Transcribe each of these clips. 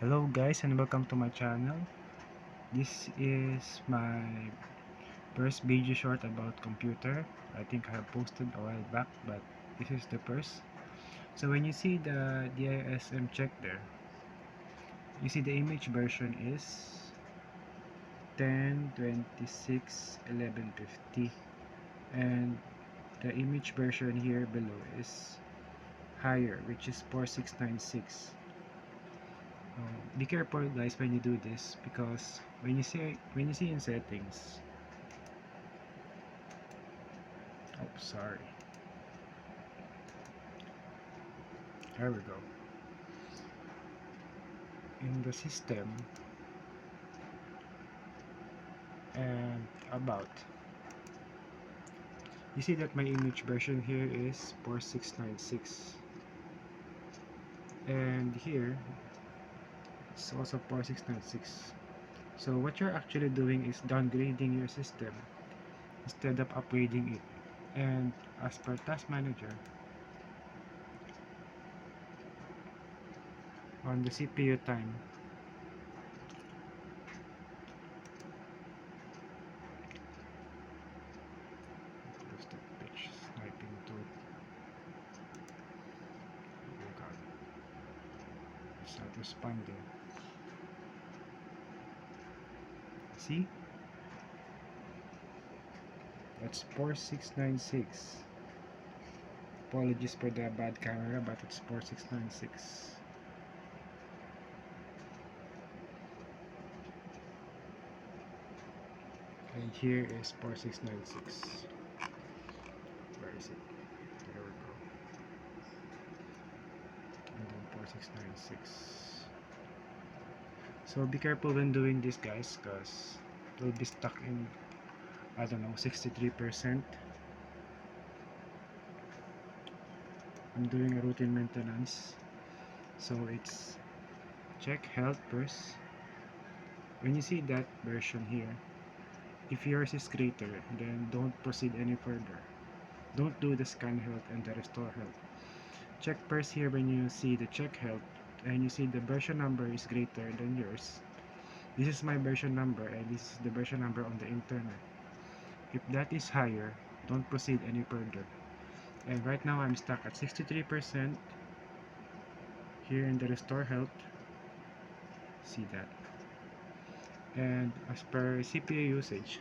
Hello guys and welcome to my channel. This is my first video short about computer. I think I have posted a while back, but this is the first. So when you see the DISM check there, you see the image version is 10.26.11.50 and the image version here below is higher, which is 4696. Be careful guys when you do this, because when you see in settings, sorry, here we go, in the system and about, you see that my image version here is 4696 and here it's also 4696. So what you're actually doing is downgrading your system instead of upgrading it. And as per task manager, on the CPU time, where's the pitch sniping tool? Oh my god, it's not responding. See, that's 4696. Apologies for the bad camera, but it's 4696. And here is 4696. Where is it? There we go. And then 4696. So be careful when doing this guys, because it will be stuck in, I don't know, 63%. I'm doing a routine maintenance, so it's check health first. When you see that version here, if yours is greater, then don't proceed any further. Don't do the scan health and the restore health. Check first here when you see the check health and you see the version number is greater than yours. This is my version number and this is the version number on the internet. If that is higher, don't proceed any further. And right now I'm stuck at 63% here in the restore health. See that? And as per CPU usage,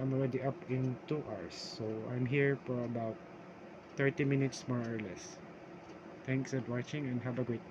I'm already up in 2 hours. So I'm here for about 30 minutes more or less. Thanks for watching and have a great day.